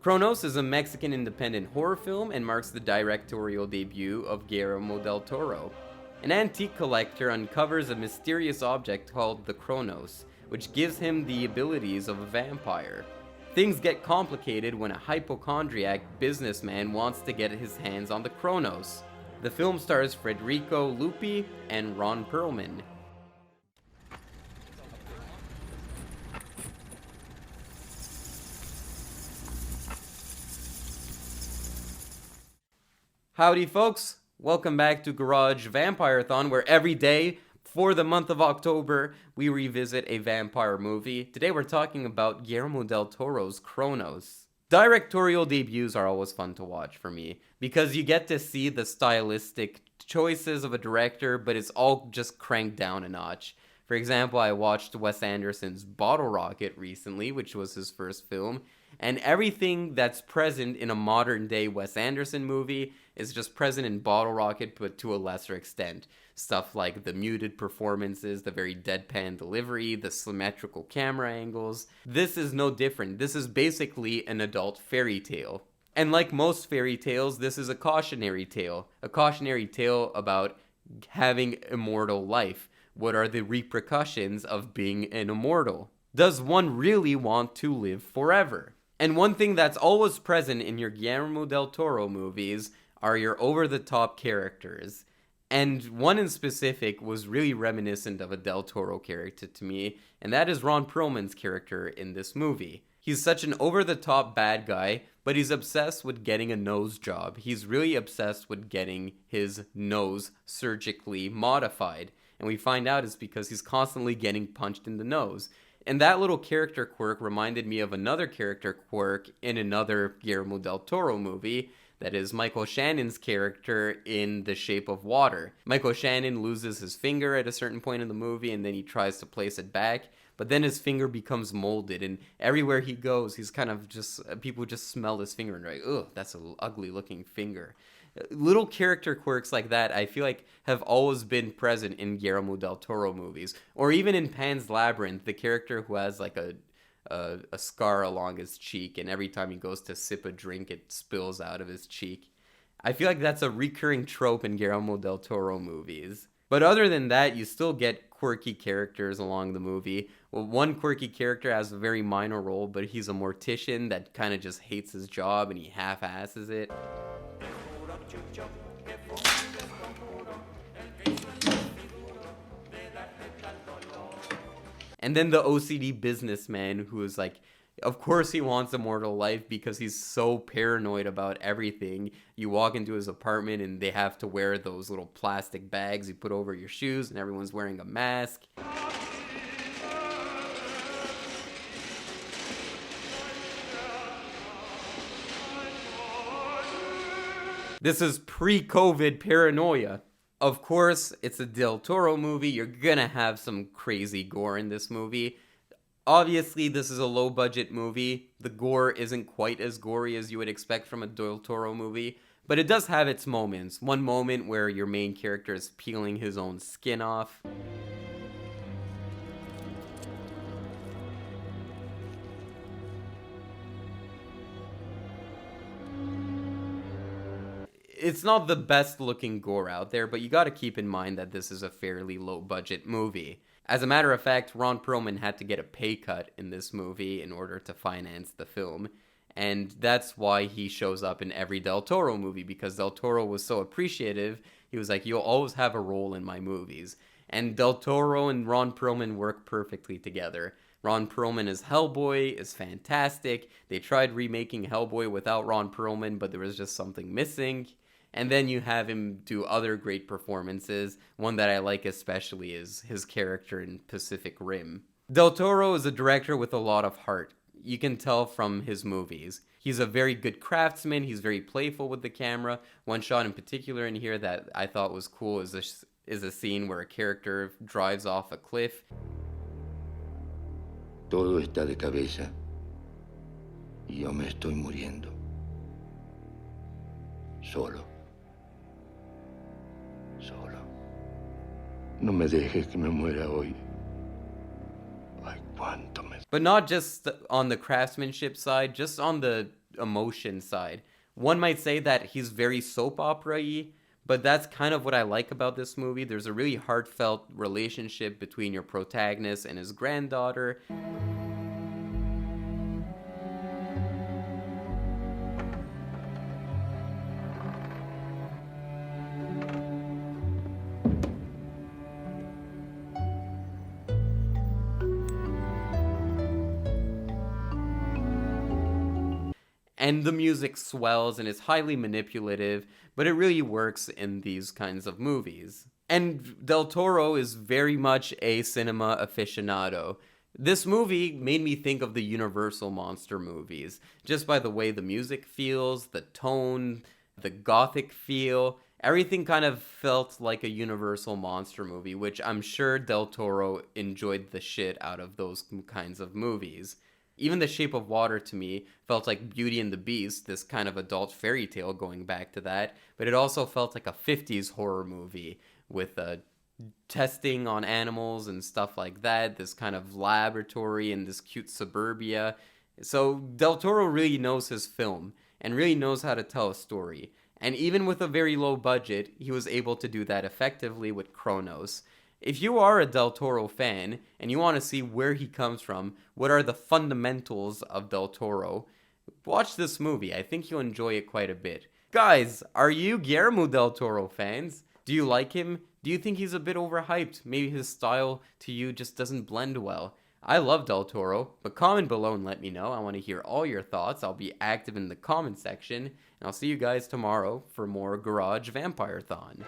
Cronos is a Mexican independent horror film and marks the directorial debut of Guillermo del Toro. An antique collector uncovers a mysterious object called the Cronos, which gives him the abilities of a vampire. Things get complicated when a hypochondriac businessman wants to get his hands on the Cronos. The film stars Federico, Luppi, and Ron Perlman. Howdy folks, welcome back to Garage Vampire-thon, where every day for the month of October we revisit a vampire movie. Today we're talking about Guillermo del Toro's Cronos. Directorial debuts are always fun to watch for me, because you get to see the stylistic choices of a director, but it's all just cranked down a notch. For example, I watched Wes Anderson's Bottle Rocket recently, which was his first film, and everything that's present in a modern day Wes Anderson movie is just present in Bottle Rocket, but to a lesser extent. Stuff like the muted performances, the very deadpan delivery, the symmetrical camera angles. This is no different. This is basically an adult fairy tale. And like most fairy tales, this is a cautionary tale. A cautionary tale about having immortal life. What are the repercussions of being an immortal? Does one really want to live forever? And one thing that's always present in your Guillermo del Toro movies are your over-the-top characters. And one in specific was really reminiscent of a del Toro character to me, and that is Ron Perlman's character in this movie. He's such an over-the-top bad guy, but he's obsessed with getting a nose job. He's really obsessed with getting his nose surgically modified. And we find out it's because he's constantly getting punched in the nose. And that little character quirk reminded me of another character quirk in another Guillermo del Toro movie, that is Michael Shannon's character in The Shape of Water. Michael Shannon loses his finger at a certain point in the movie, and then he tries to place it back, but then his finger becomes molded, and everywhere he goes, he's kind of just, people just smell his finger and are like, ugh, that's an ugly looking finger. Little character quirks like that, I feel like, have always been present in Guillermo del Toro movies. Or even in Pan's Labyrinth, the character who has like a scar along his cheek, and every time he goes to sip a drink, it spills out of his cheek. I feel like that's a recurring trope in Guillermo del Toro movies. But other than that, you still get quirky characters along the movie. Well, one quirky character has a very minor role, but he's a mortician that kind of just hates his job and he half-asses it. And then the OCD businessman who is like, of course he wants immortal life because he's so paranoid about everything. You walk into his apartment and they have to wear those little plastic bags you put over your shoes, and everyone's wearing a mask. This is pre-COVID paranoia. Of course, it's a Del Toro movie. You're gonna have some crazy gore in this movie. Obviously, this is a low-budget movie. The gore isn't quite as gory as you would expect from a Del Toro movie, but it does have its moments. One moment where your main character is peeling his own skin off. It's not the best looking gore out there, but you gotta keep in mind that this is a fairly low budget movie. As a matter of fact, Ron Perlman had to get a pay cut in this movie in order to finance the film, and that's why he shows up in every Del Toro movie, because Del Toro was so appreciative. He was like, you'll always have a role in my movies. And Del Toro and Ron Perlman work perfectly together. Ron Perlman as Hellboy is fantastic. They tried remaking Hellboy without Ron Perlman, but there was just something missing. And then you have him do other great performances. One that I like especially is his character in Pacific Rim. Del Toro is a director with a lot of heart. You can tell from his movies. He's a very good craftsman. He's very playful with the camera. One shot in particular in here that I thought was cool is a scene where a character drives off a cliff. Todo está de cabeza y yo me estoy muriendo. Solo. No me dejes que me muera hoy. Ay, cuánto me... But not just on the craftsmanship side, just on the emotion side. One might say that he's very soap opera-y, but that's kind of what I like about this movie. There's a really heartfelt relationship between your protagonist and his granddaughter. And the music swells and is highly manipulative, but it really works in these kinds of movies. And Del Toro is very much a cinema aficionado. This movie made me think of the Universal monster movies, just by the way the music feels, the tone, the gothic feel. Everything kind of felt like a Universal monster movie, which I'm sure Del Toro enjoyed the shit out of those kinds of movies. Even The Shape of Water to me felt like Beauty and the Beast, this kind of adult fairy tale going back to that, but it also felt like a 50s horror movie with testing on animals and stuff like that, this kind of laboratory and this cute suburbia. So Del Toro really knows his film and really knows how to tell a story. And even with a very low budget, he was able to do that effectively with Cronos. If you are a Del Toro fan and you want to see where he comes from, what are the fundamentals of Del Toro, watch this movie. I think you'll enjoy it quite a bit. Guys, are you Guillermo Del Toro fans? Do you like him? Do you think he's a bit overhyped? Maybe his style to you just doesn't blend well. I love Del Toro, but comment below and let me know. I want to hear all your thoughts. I'll be active in the comment section, and I'll see you guys tomorrow for more Garage Vampire-thon.